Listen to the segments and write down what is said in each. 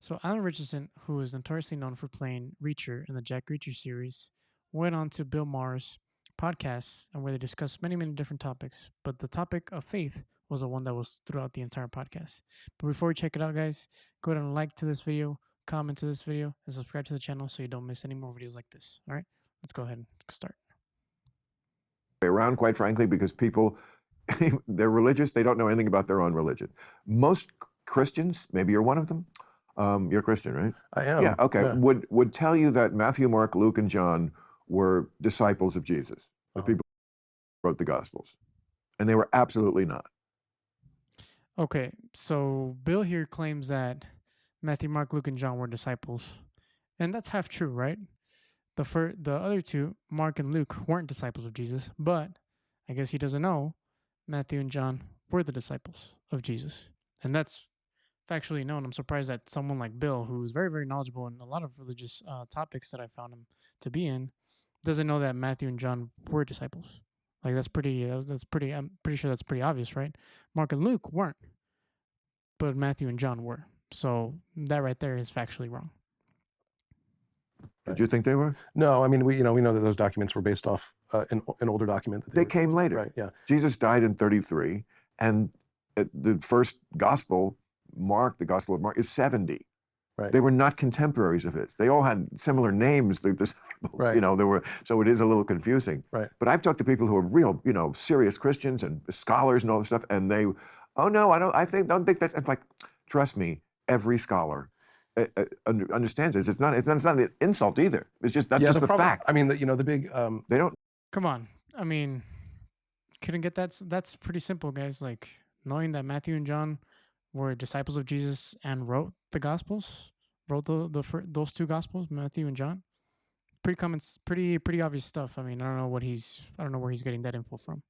So Alan Richardson, who is notoriously known for playing Reacher in the Jack Reacher series, went on to Bill Maher's podcast and where they discussed many, many different topics. But the topic of faith was the one that was throughout the entire podcast. But before we check it out, guys, go ahead and like to this video, comment to this video, and subscribe to the channel so you don't miss any more videos like this. All right, let's go ahead and start. Around, quite frankly, because people, they're religious, they don't know anything about their own religion. Most Christians, maybe you're one of them, you're Christian, right? I am. Yeah, okay, Yeah. would tell you that Matthew, Mark, Luke, and John were disciples of Jesus, the people who wrote the Gospels. And they were absolutely not. Okay, so Bill here claims that Matthew, Mark, Luke, and John were disciples. And that's half true, right? The other two, Mark and Luke, weren't disciples of Jesus, but I guess he doesn't know Matthew and John were the disciples of Jesus. And that's factually known. I'm surprised that someone like Bill, who's very, very knowledgeable in a lot of religious topics that I found him to be in, doesn't know that Matthew and John were disciples. Like that's pretty, I'm pretty sure that's pretty obvious, right? Mark and Luke weren't, but Matthew and John were. So that right there is factually wrong. Did you think they were? No, I mean, we know that those documents were based off an older document. They came later. Right, yeah. Jesus died in 33, and the first gospel, Mark, the Gospel of Mark, is 70. Right. They were not contemporaries of his. They all had similar names, the disciples. Right. So it is a little confusing. Right. But I've talked to people who are real, serious Christians and scholars and all this stuff, and they, oh no, don't think that's. I'm like, trust me, every scholar understands this. It's not an insult either. It's just that's just the fact. I mean, the big. They don't. Come on, I mean, couldn't get that. That's pretty simple, guys. Like knowing that Matthew and John were disciples of Jesus and wrote the Gospels, wrote those two Gospels, Matthew and John. Pretty common, pretty obvious stuff. I mean, I don't know where he's getting that info from.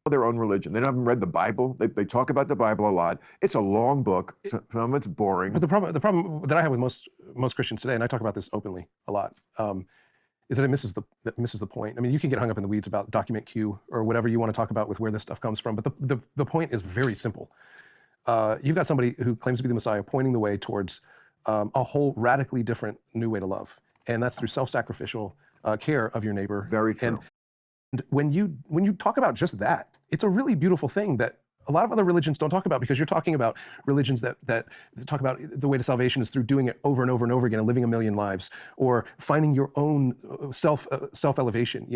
Their own religion. They haven't read the Bible. They talk about the Bible a lot. It's a long book. Some of it's boring. But the problem that I have with most Christians today, and I talk about this openly a lot, is that it misses the point. I mean, you can get hung up in the weeds about document Q or whatever you want to talk about with where this stuff comes from, but the point is very simple. You've got somebody who claims to be the Messiah pointing the way towards a whole radically different new way to love, and that's through self-sacrificial care of your neighbor. Very true. And when you talk about just that, it's a really beautiful thing that a lot of other religions don't talk about, because you're talking about religions that talk about the way to salvation is through doing it over and over and over again and living a million lives, or finding your own self-elevation,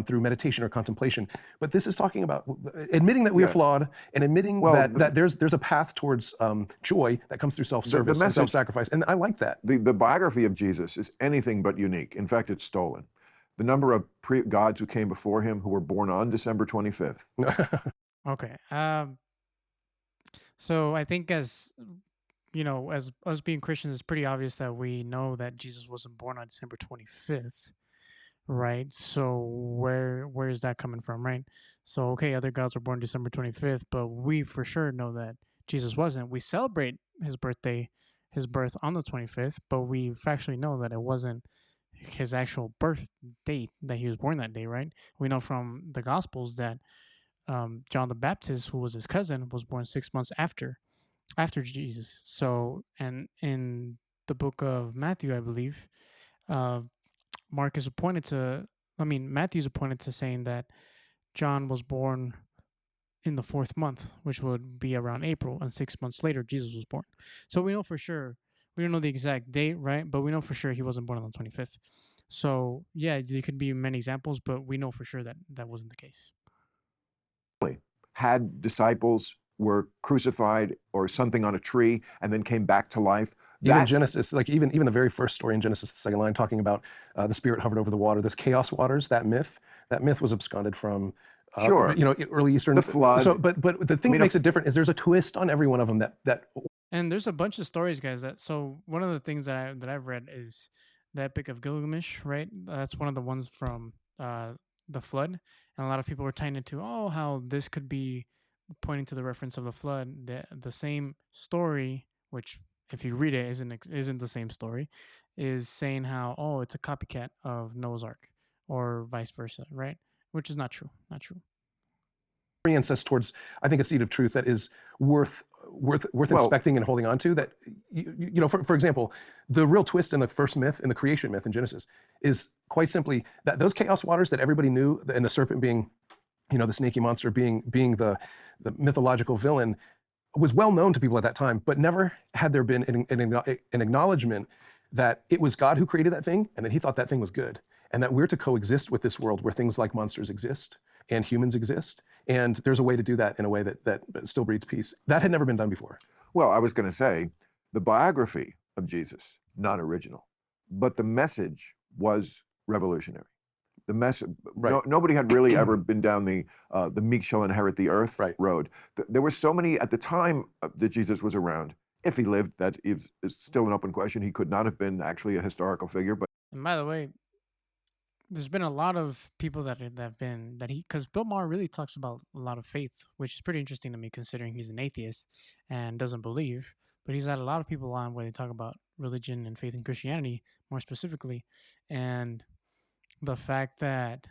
through meditation or contemplation. But this is talking about admitting that we are flawed and admitting that there's a path towards joy that comes through self-service and self-sacrifice. And I like that. The biography of Jesus is anything but unique. In fact, it's stolen. The number of gods who came before him who were born on December 25th. Okay. So I think as us being Christians, it's pretty obvious that we know that Jesus wasn't born on December 25th, right? So where is that coming from, right? So, okay, other gods were born December 25th, but we for sure know that Jesus wasn't. We celebrate his birth on the 25th, but we factually know that it wasn't his actual birth date that he was born that day, right? We know from the Gospels that John the Baptist, who was his cousin, was born 6 months after Jesus. So, and in the book of Matthew, I believe, Matthew's appointed to saying that John was born in the 4th month, which would be around April, and 6 months later, Jesus was born. So we know for sure. We don't know the exact date, right? But we know for sure he wasn't born on the 25th. So, yeah, there could be many examples, but we know for sure that that wasn't the case. Had disciples were crucified or something on a tree and then came back to life. Even Genesis, like even the very first story in Genesis, the second line, talking about the Spirit hovered over the water, those chaos waters, that myth was absconded from early Eastern. The flood. So, but the thing that makes it different is there's a twist on every one of them that. And there's a bunch of stories, guys. So one of the things that I've read is the Epic of Gilgamesh, right? That's one of the ones from the flood, and a lot of people were tying it to how this could be pointing to the reference of the flood. The same story, which if you read it isn't the same story, is saying how it's a copycat of Noah's Ark or vice versa, right? Which is not true. Orients us towards, I think, a seed of truth that is worth worth Well- inspecting and holding on to. That you know, for example, the real twist in the first myth, in the creation myth in Genesis, is quite simply that those chaos waters that everybody knew, and the serpent being, you know, the snaky monster being the mythological villain, was well known to people at that time, but never had there been an acknowledgement that it was God who created that thing, and that he thought that thing was good, and that we're to coexist with this world where things like monsters exist and humans exist, and there's a way to do that in a way that still breeds peace. That had never been done before. Well, I was going to say, the biography of Jesus, not original, but the message was revolutionary. The message, Right. nobody had really ever been down the meek shall inherit the earth Right. road. There were so many at the time that Jesus was around. If he lived, that is still an open question. He could not have been actually a historical figure, but And by the way, there's been a lot of people that have been that he because Bill Maher really talks about a lot of faith, which is pretty interesting to me considering he's an atheist and doesn't believe. But he's had a lot of people on where they talk about religion and faith in Christianity more specifically, and the fact that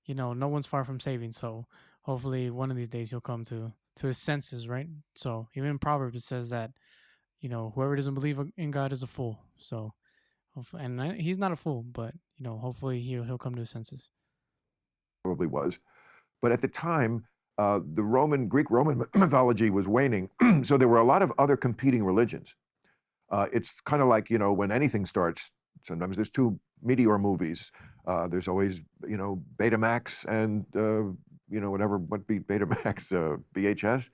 no one's far from saving. So hopefully one of these days he'll come to his senses, right? So even in Proverbs it says that whoever doesn't believe in God is a fool. So and he's not a fool, but hopefully he'll come to his senses. probably was. But at the time, the Greek Roman mythology was waning, so there were a lot of other competing religions. It's kind of like when anything starts. Sometimes there's two meteor movies. There's always Betamax and what beat Betamax, VHS.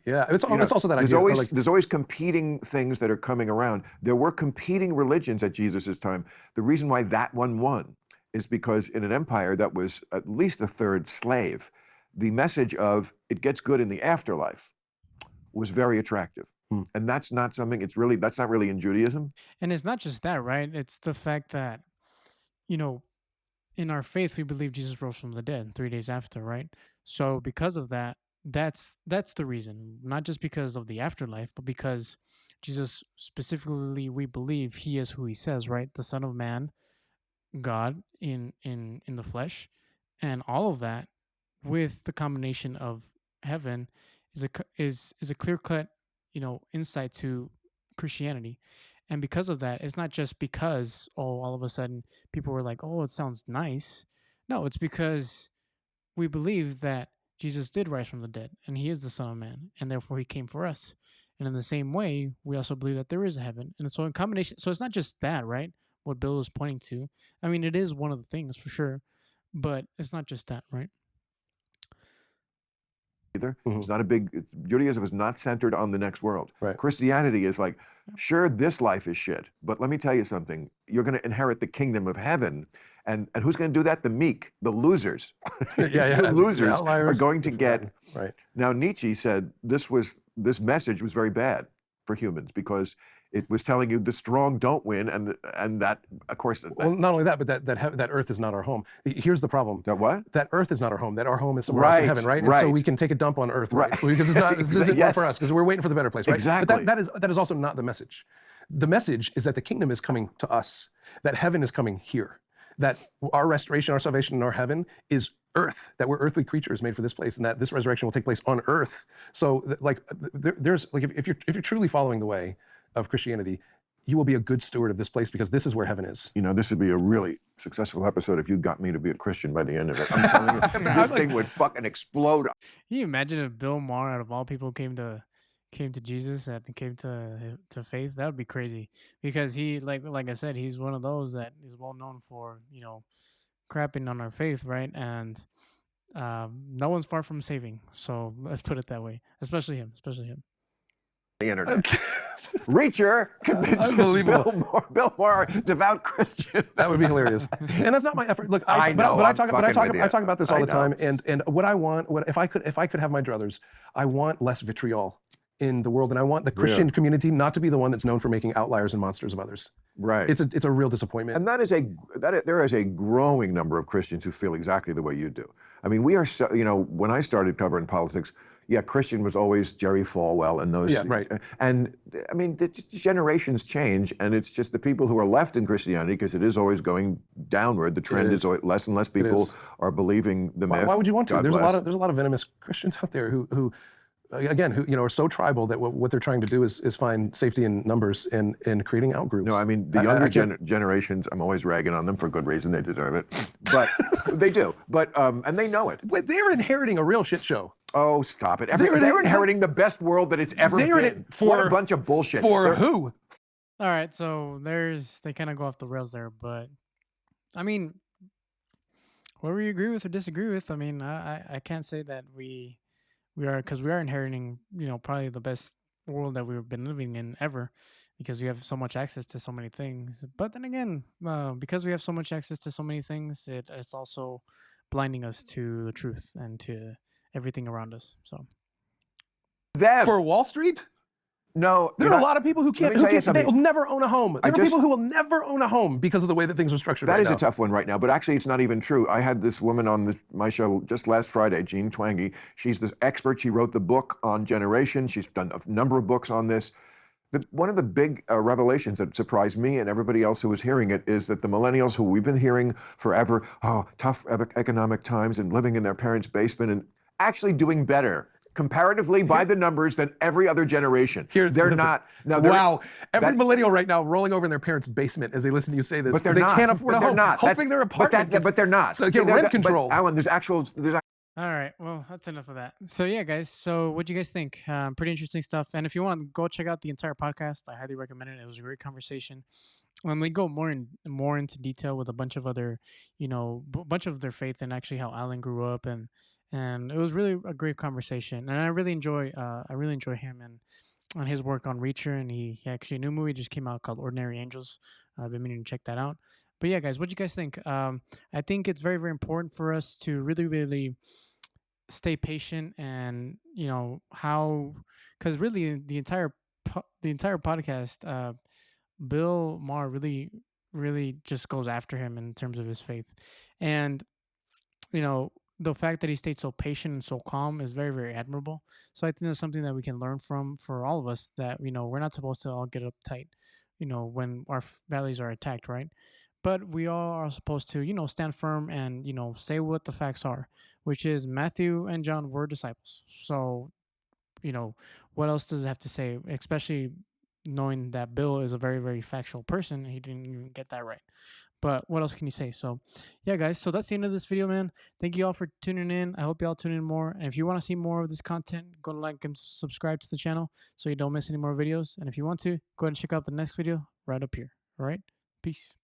Yeah, it's also that there's idea. there's always competing things that are coming around. There were competing religions at Jesus' time. The reason why that one won is because in an empire that was at least a third slave, the message of it gets good in the afterlife was very attractive. And that's not something, that's not really in Judaism. And it's not just that, right? It's the fact that, in our faith, we believe Jesus rose from the dead 3 days after, right? So because of that, that's the reason, not just because of the afterlife, but because Jesus specifically, we believe he is who he says, right? The Son of Man, God in the flesh, and all of that with the combination of heaven is a clear cut insight to Christianity. And because of that, it's not just because all of a sudden people were like, oh, it sounds nice. No, it's because we believe that Jesus did rise from the dead and he is the Son of Man, and therefore he came for us. And in the same way, we also believe that there is a heaven. And so in combination, so it's not just that, right? What Bill is pointing to. I mean, it is one of the things for sure, but it's not just that, right? Either. It's not Judaism is not centered on the next world. Right. Christianity is like, sure, this life is shit, but let me tell you something. You're going to inherit the kingdom of heaven. And who's going to do that? The meek, the losers. The losers are going to get. Right. Now, Nietzsche said this message was very bad for humans because it was telling you the strong don't win, and that, of course. Well, not only that, but that Earth is not our home. Here's the problem. That what? That Earth is not our home. That our home is somewhere else in heaven, right? And so we can take a dump on Earth, right? Because it's not. This isn't one for us because we're waiting for the better place, right? Exactly. But that is also not the message. The message is that the kingdom is coming to us. That heaven is coming here. That our restoration, our salvation, and our heaven is earth, that we're earthly creatures made for this place, and that this resurrection will take place on earth. So there's if you're truly following the way of Christianity, you will be a good steward of this place because this is where heaven is. This would be a really successful episode if you got me to be a Christian by the end of it. I'm telling you, this thing would fucking explode. Can you imagine if Bill Maher, out of all people, came to Jesus and came to faith? That would be crazy because he, like I said, he's one of those that is well known for crapping on our faith, right? And no one's far from saving. So let's put it that way. Especially him. The internet. Reacher convinces Bill Maher, devout Christian. That would be hilarious. And that's not my effort. Look, I talk about this all the time. And what I want, if I could have my druthers, I want less vitriol in the world, and I want the Christian community not to be the one that's known for making outliers and monsters of others. Right. It's a real disappointment. And there is a growing number of Christians who feel exactly the way you do. I mean, we are so, when I started covering politics, Christian was always Jerry Falwell and those. Yeah, right. And I mean, the generations change, and it's just the people who are left in Christianity, because it is always going downward. The trend is always less and less people are believing the myth. Why would you want to? God There's bless. a lot of venomous Christians out there who again, who are so tribal that what they're trying to do is find safety in numbers and creating outgroups. No, I mean the younger generations. I'm always ragging on them for good reason. They deserve it, but they do. But and they know it. They're inheriting a real shit show. Oh, stop it! They're inheriting the best world that it's ever been. What a bunch of bullshit. For who? All right, so they kind of go off the rails there, but I mean, whatever you agree with or disagree with, I mean, I can't say that we are, because we are inheriting, probably the best world that we've been living in ever, because we have so much access to so many things. But then again, because we have so much access to so many things, it's also blinding us to the truth and to everything around us. So for Wall Street. No, there are a lot of people who can't. They will never own a home. There are people who will never own a home because of the way that things are structured. That is a tough one right now. But actually, it's not even true. I had this woman on my show just last Friday, Jean Twangy. She's this expert. She wrote the book on generation. She's done a number of books on this. One of the big revelations that surprised me and everybody else who was hearing it is that the millennials, who we've been hearing forever, tough economic times and living in their parents' basement, and actually doing better comparatively by the numbers than every other generation. They're not. Now, wow. Every millennial right now rolling over in their parents' basement as they listen to you say this, but they can't afford a home, hoping their apartment but they're not. So get rent control. Alan, there's all right, well, that's enough of that. So yeah, guys, so what do you guys think? Pretty interesting stuff. And if you want to go check out the entire podcast, I highly recommend it. It was a great conversation. They go more into detail with a bunch of other, bunch of their faith and actually how Alan grew up, and it was really a great conversation. And I really enjoy him and his work on Reacher. And he actually, a new movie just came out called Ordinary Angels. I've been meaning to check that out. But yeah, guys, what do you guys think? I think it's very, very important for us to really, really stay patient, and because really the entire podcast, Bill Maher really, really just goes after him in terms of his faith, and the fact that he stayed so patient and so calm is very, very admirable. So I think that's something that we can learn from, for all of us, that we're not supposed to all get uptight, when our values are attacked, right? But we all are supposed to, stand firm and, say what the facts are, which is Matthew and John were disciples. So, what else does it have to say? Especially knowing that Bill is a very, very factual person. He didn't even get that right. But what else can you say? So, yeah, guys. So that's the end of this video, man. Thank you all for tuning in. I hope you all tune in more. And if you want to see more of this content, go like and subscribe to the channel so you don't miss any more videos. And if you want to, go ahead and check out the next video right up here. All right? Peace.